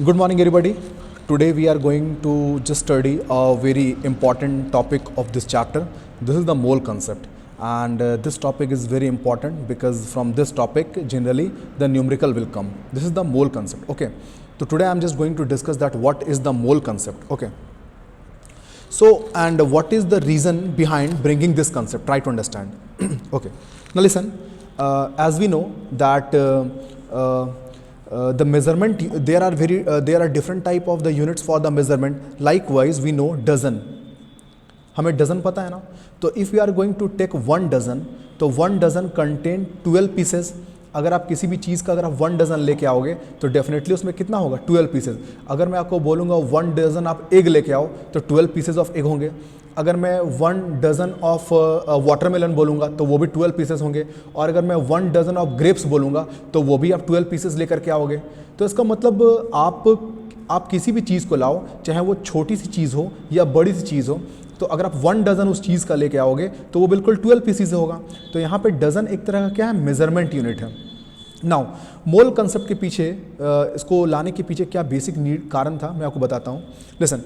Good morning, everybody. Today we are going to just study a very important topic of this chapter. This is the mole concept, and this topic is very important because from this topic, generally, the numerical will come. This is the mole concept. Okay. So today I'm just going to discuss that what is the mole concept. Okay. So, and what is the reason behind bringing this concept? Try to understand. Okay. Now listen. As we know that. The measurement, there are different type of the units for the measurement. Likewise we know dozen, हमें dozen पता है ना. तो if we are going to take 1 dozen, तो 1 dozen contain 12 pieces. अगर आप किसी भी चीज़ का अगर आप 1 डजन लेके आओगे तो डेफिनेटली उसमें कितना होगा 12 पीसेस. अगर मैं आपको बोलूँगा 1 डजन आप एग लेके आओ तो 12 पीसेस ऑफ एग होंगे. अगर मैं 1 डजन ऑफ वाटरमेलन बोलूँगा तो वो भी 12 पीसेस होंगे. और अगर मैं 1 डजन ऑफ ग्रेप्स बोलूँगा तो वो भी आप 12 पीसेस लेकर के आओगे. तो इसका मतलब आप किसी भी चीज़ को लाओ, चाहे वो छोटी सी चीज़ हो या बड़ी सी चीज़ हो, तो अगर आप 1 डजन उस चीज़ का लेके आओगे तो वो बिल्कुल 12 पीसेस होगा. तो यहाँ पे डजन एक तरह का क्या है, मेजरमेंट यूनिट है. नाउ मोल कंसेप्ट के पीछे, इसको लाने के पीछे क्या बेसिक नीड कारण था, मैं आपको बताता हूँ. Listen,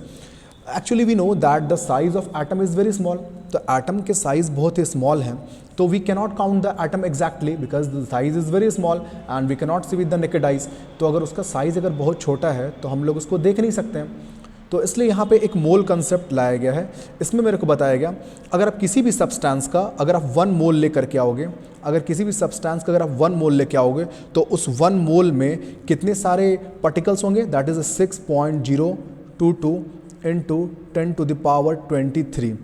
actually we know that the size of atom is very small. तो एटम के साइज़ बहुत ही स्मॉल हैं, तो we cannot count the atom exactly because the size is very small and we cannot see with the naked eyes. तो अगर उसका size अगर बहुत छोटा है तो हम लोग उसको देख नहीं सकते हैं. तो इसलिए यहाँ पे एक मोल कंसेप्ट लाया गया है. इसमें मेरे को बताया गया, अगर आप किसी भी सब्सटेंस का अगर आप 1 मोल लेकर के आओगे, अगर किसी भी सब्सटेंस का अगर आप 1 मोल लेके आओगे तो उस 1 मोल में कितने सारे पार्टिकल्स होंगे, that is 6.022 into 10 to the power 23.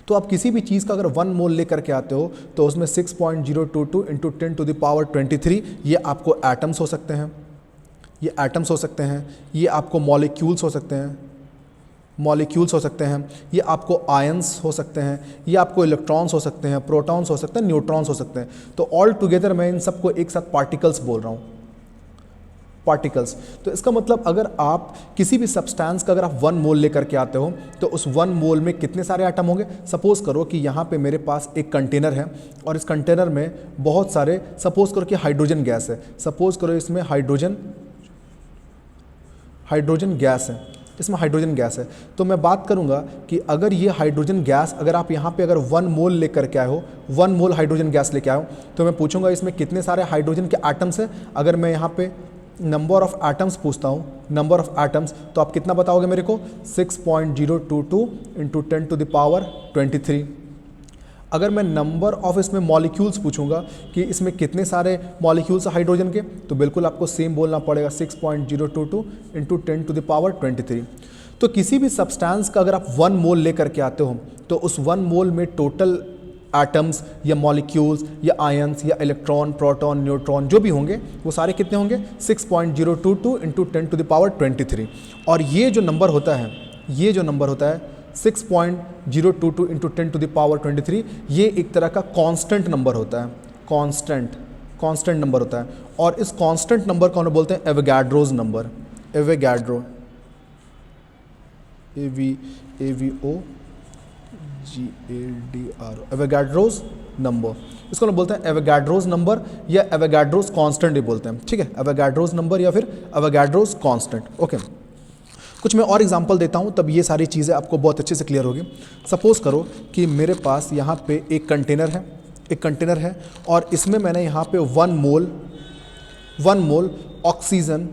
तो आप किसी भी चीज़ का अगर 1 मोल लेकर के आते हो तो उसमें 6.022 इंटू 10 टू द पावर 23 ये आपको एटम्स हो सकते हैं, ये एटम्स हो सकते हैं, ये आपको मॉलिक्यूल्स हो सकते हैं, ये आपको आयंस हो सकते हैं, ये आपको इलेक्ट्रॉन्स हो सकते हैं, प्रोटॉन्स हो सकते हैं, न्यूट्रॉन्स हो सकते हैं. तो ऑल टुगेदर मैं इन सबको एक साथ पार्टिकल्स बोल रहा हूँ, पार्टिकल्स. तो इसका मतलब अगर आप किसी भी सब्सटेंस का अगर आप 1 मोल लेकर के आते हो तो उस 1 मोल में कितने सारे एटम होंगे. सपोज करो कि यहाँ पे मेरे पास एक कंटेनर है और इस कंटेनर में बहुत सारे, सपोज करो कि हाइड्रोजन गैस है, सपोज करो इसमें हाइड्रोजन गैस है, इसमें हाइड्रोजन गैस है. तो मैं बात करूंगा कि अगर ये हाइड्रोजन गैस अगर आप यहाँ पे अगर 1 मोल लेकर के आए हो, 1 मोल हाइड्रोजन गैस लेके आए हो, तो मैं पूछूंगा इसमें कितने सारे हाइड्रोजन के एटम्स है. अगर मैं यहाँ पे नंबर ऑफ एटम्स पूछता हूँ, नंबर ऑफ एटम्स, तो आप कितना बताओगे मेरे को, 6.022 इंटू 10 टू द पावर 23. अगर मैं नंबर ऑफ इसमें मॉलिक्यूल्स पूछूंगा कि इसमें कितने सारे मॉलिक्यूल्स हाइड्रोजन के, तो बिल्कुल आपको सेम बोलना पड़ेगा, 6.022 इंटू 10 टू द पावर 23. तो किसी भी सब्सटेंस का अगर आप 1 मोल लेकर के आते हो तो उस 1 मोल में टोटल एटम्स या मॉलिक्यूल्स या आयंस या इलेक्ट्रॉन, प्रोटॉन, न्यूट्रॉन जो भी होंगे वो सारे कितने होंगे, 6.022 इंटू 10 टू द पावर 23. और ये जो नंबर होता है 6.022 इंटू 10 टू द पावर 23, ये एक तरह का कांस्टेंट नंबर होता है, कांस्टेंट नंबर होता है. और इस कांस्टेंट नंबर को हम बोलते हैं Avogadro's number, Avogadro, Avogadro's number, इसको हम बोलते हैं एवोगाड्रोज नंबर या एवोगाड्रोज कांस्टेंट भी बोलते हैं. ठीक है, एवोगाड्रोज नंबर या फिर एवोगाड्रोज कांस्टेंट. ओके, कुछ मैं और एग्जांपल देता हूँ, तब ये सारी चीज़ें आपको बहुत अच्छे से क्लियर होगी. सपोज करो कि मेरे पास यहाँ पे एक कंटेनर है और इसमें मैंने यहाँ पे 1 मोल ऑक्सीजन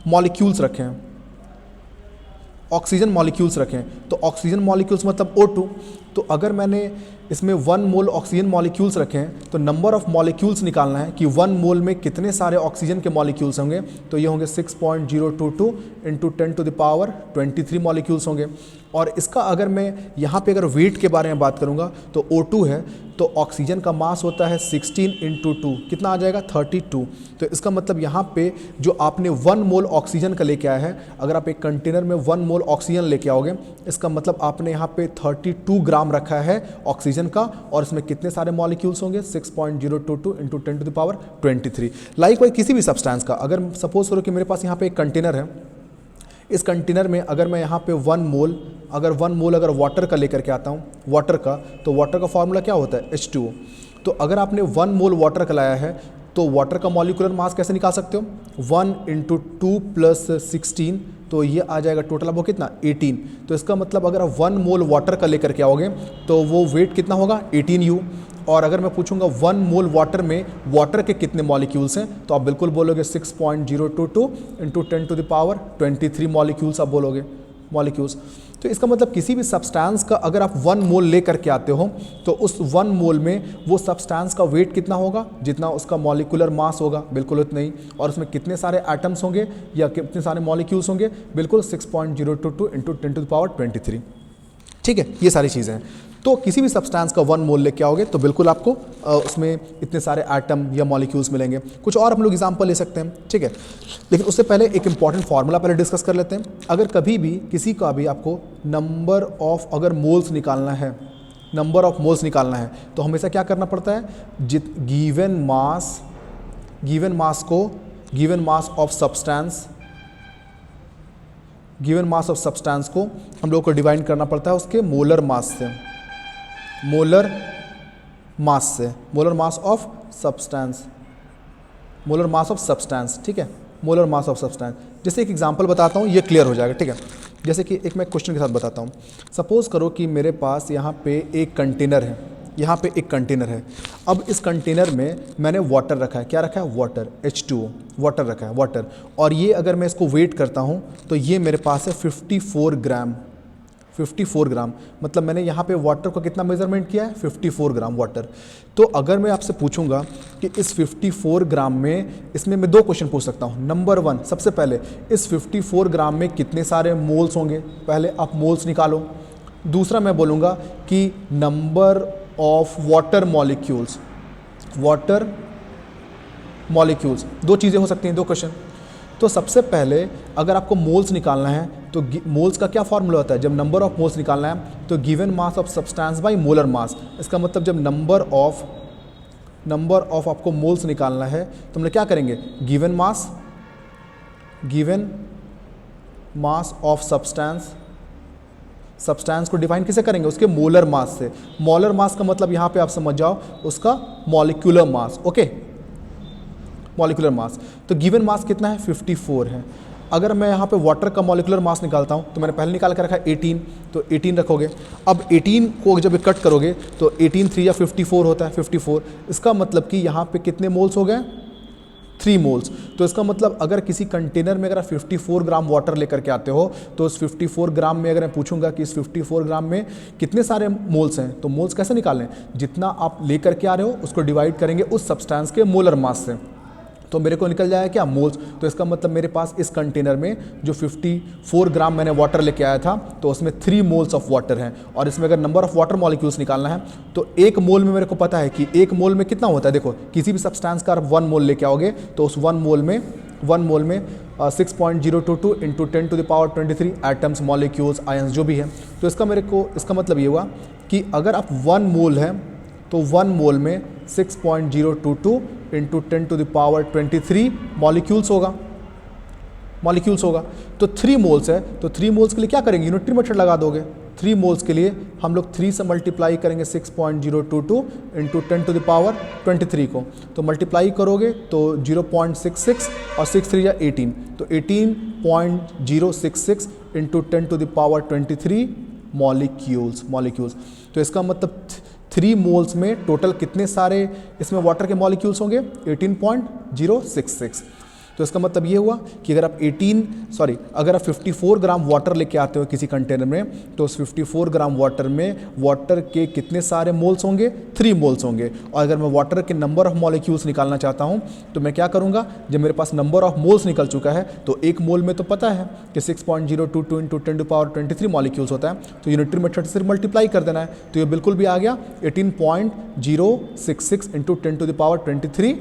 मॉलिक्यूल्स रखे हैं, तो ऑक्सीजन मॉलिक्यूल्स मतलब O2. तो अगर मैंने इसमें 1 मोल ऑक्सीजन मॉलिक्यूल्स रखे हैं तो नंबर ऑफ मॉलिक्यूल्स निकालना है कि 1 मोल में कितने सारे ऑक्सीजन के मॉलिक्यूल्स होंगे. तो ये होंगे 6.022 into 10 to the power 23 molecules होंगे. और इसका अगर मैं यहाँ पे अगर वेट के बारे में बात करूँगा तो O2 है, तो ऑक्सीजन का मास होता है 16 इंटू 2, कितना आ जाएगा 32. तो इसका मतलब यहाँ पे जो आपने 1 मोल ऑक्सीजन का लेके आया है, अगर आप एक कंटेनर में 1 मोल ऑक्सीजन लेके आओगे, इसका मतलब आपने यहाँ पे 32 ग्राम रखा है ऑक्सीजन का, और इसमें कितने सारे मॉलिक्यूल्स होंगे, 6.022 into 10 to the power 23. Likewise किसी भी सब्सटेंस का, अगर सपोज करो कि मेरे पास यहाँ पे एक कंटेनर है, इस कंटेनर में अगर मैं यहाँ पे 1 मोल अगर वाटर का लेकर के आता हूँ, वाटर का, तो वाटर का फार्मूला क्या होता है, H2O. तो अगर आपने 1 मोल वाटर का लाया है तो वाटर का मॉलिक्यूलर मास कैसे निकाल सकते हो, 1 × 2 + 16, तो ये आ जाएगा टोटल आपको कितना 18। तो इसका मतलब अगर आप 1 मोल वाटर का लेकर के आओगे तो वो वेट कितना होगा 18U। और अगर मैं पूछूंगा 1 मोल वाटर में वाटर के कितने मॉलिक्यूल्स हैं, तो आप बिल्कुल बोलोगे 6.022 × 10⁻23 मॉलिक्यूल्स आप बोलोगे, मॉलिक्यूल्स। तो इसका मतलब किसी भी सब्सटेंस का अगर आप 1 मोल ले करके आते हो तो उस 1 मोल में वो सब्सटेंस का वेट कितना होगा, जितना उसका मॉलिक्यूलर मास होगा, बिल्कुल उतना ही। और उसमें कितने सारे एटम्स होंगे या कितने सारे मॉलिक्यूल्स होंगे, बिल्कुल 6.022 × 10⁻23। ठीक है, ये सारी चीज़ें हैं। तो किसी भी सब्सटेंस का 1 मोल लेके आओगे तो बिल्कुल आपको उसमें इतने सारे एटम या मॉलिक्यूल्स मिलेंगे। कुछ और हम लोग एग्जांपल ले सकते हैं, ठीक है। लेकिन उससे पहले एक इंपॉर्टेंट फार्मूला पहले डिस्कस कर लेते हैं। अगर कभी भी किसी का भी आपको नंबर ऑफ अगर मोल्स निकालना है, नंबर ऑफ मोल्स निकालना है, तो हमेशा क्या करना पड़ता है, गिवन मास ऑफ सब्सटेंस को हम लोग को डिवाइड करना पड़ता है उसके मोलर मास से, मोलर मास ऑफ सब्सटेंस, ठीक है, मोलर मास ऑफ सब्सटेंस। जैसे एक एग्जांपल बताता हूँ, ये क्लियर हो जाएगा, ठीक है। जैसे कि एक मैं क्वेश्चन के साथ बताता हूँ। सपोज करो कि मेरे पास यहाँ पे एक कंटेनर है, अब इस कंटेनर में मैंने वाटर रखा है, क्या रखा है, वाटर, H2O, वाटर रखा है, वाटर। और ये अगर मैं इसको वेट करता हूँ तो ये मेरे पास है 54 ग्राम, मतलब मैंने यहाँ पे वाटर को कितना मेजरमेंट किया है, 54 ग्राम वाटर। तो अगर मैं आपसे पूछूंगा कि इस 54 ग्राम में, इसमें मैं 2 क्वेश्चन पूछ सकता हूँ। नंबर 1, सबसे पहले इस 54 ग्राम में कितने सारे मोल्स होंगे, पहले आप मोल्स निकालो। दूसरा मैं बोलूँगा कि नंबर ऑफ वाटर मॉलिक्यूल्स, 2 चीज़ें हो सकती हैं, 2 क्वेश्चन। तो सबसे पहले अगर आपको मोल्स निकालना है तो मोल्स का क्या फॉर्मूला होता है, जब नंबर ऑफ मोल्स निकालना है तो given mass of substance by molar mass. इसका मतलब जब नंबर ऑफ आपको मोल्स निकालना है तो हम लोग क्या करेंगे, गिवन मास ऑफ सब्सटेंस को डिफाइन किसे करेंगे, उसके मोलर मास से। मोलर मास का मतलब यहाँ पे आप समझ जाओ उसका molecular mass, okay, molecular mass. तो गिवन मास कितना है, 54 है। अगर मैं यहाँ पे वाटर का मॉलिक्यूलर मास निकालता हूँ तो मैंने पहले निकाल कर रखा है 18, तो 18 रखोगे। अब 18 को जब कट करोगे तो 18 3 या 54 होता है, 54। इसका मतलब कि यहाँ पे कितने मोल्स हो गए, 3 मोल्स। तो इसका मतलब अगर किसी कंटेनर में अगर आप 54 ग्राम वाटर लेकर के आते हो तो उस 54 ग्राम में अगर मैं पूछूंगा कि इस 54 ग्राम में कितने सारे मोल्स हैं, तो मोल्स कैसे निकालें, जितना आप लेकर के आ रहे हो उसको डिवाइड करेंगे उस सब्सटेंस के मोलर मास से, तो मेरे को निकल जाएगा क्या, मोल्स। तो इसका मतलब मेरे पास इस कंटेनर में जो 54 ग्राम मैंने वाटर लेके आया था तो उसमें 3 मोल्स ऑफ वाटर हैं। और इसमें अगर नंबर ऑफ वाटर मॉलिक्यूल्स निकालना है तो 1 मोल में मेरे को पता है कि 1 मोल में कितना होता है। देखो किसी भी सब्सटेंस का आप 1 मोल लेके आओगे तो उस 1 मोल में 6.022 × 10⁻23 एटम्स, मॉलिक्यूल्स, आयंस जो भी है। तो इसका मतलब ये हुआ कि अगर आप 1 मोल है तो 1 मोल में 6.022 × 10⁻23 मॉलिक्यूल्स होगा। तो 3 मोल्स है, तो 3 मोल्स के लिए क्या करेंगे, यूनिटरी मेथड लगा दोगे। 3 मोल्स के लिए हम लोग 3 से मल्टीप्लाई करेंगे 6.022 × 10⁻23 को, तो मल्टीप्लाई करोगे तो 0.66 और 6 3 या 18, तो 18.066 × 10⁻23 मॉलिक्यूल्स। तो इसका मतलब 3 मोल्स में टोटल कितने सारे इसमें वाटर के मॉलिक्यूल्स होंगे, 18.066। तो इसका मतलब ये हुआ कि अगर आप 54 ग्राम वाटर लेके आते हो किसी कंटेनर में तो उस 54 ग्राम वाटर में वाटर के कितने सारे मोल्स होंगे, 3 मोल्स होंगे। और अगर मैं वाटर के नंबर ऑफ मॉलिक्यूल्स निकालना चाहता हूँ तो मैं क्या करूँगा, जब मेरे पास नंबर ऑफ मोल्स निकल चुका है तो 1 मोल में तो पता है कि 6.022 × 10⁻23 मॉलिक्यूल्स होता है, तो यूनिटरी मेथड से मल्टीप्लाई कर देना है, तो ये बिल्कुल भी आ गया 18.066 × 10⁻23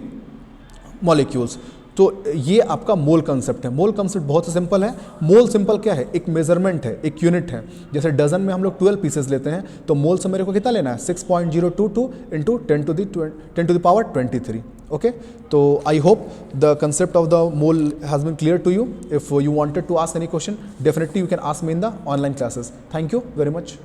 मॉलिक्यूल्स। तो ये आपका मोल कंसेप्ट है। मोल कंसेप्ट बहुत सिंपल है। मोल सिंपल क्या है, एक मेजरमेंट है, एक यूनिट है। जैसे डजन में हम लोग 12 पीसेस लेते हैं तो मोल से मेरे को कितना लेना है, 6.022 × 10⁻23। ओके, तो I hope the concept of the mole has been clear to you. If you wanted to ask any question, definitely you can ask me in the online classes. Thank you very much.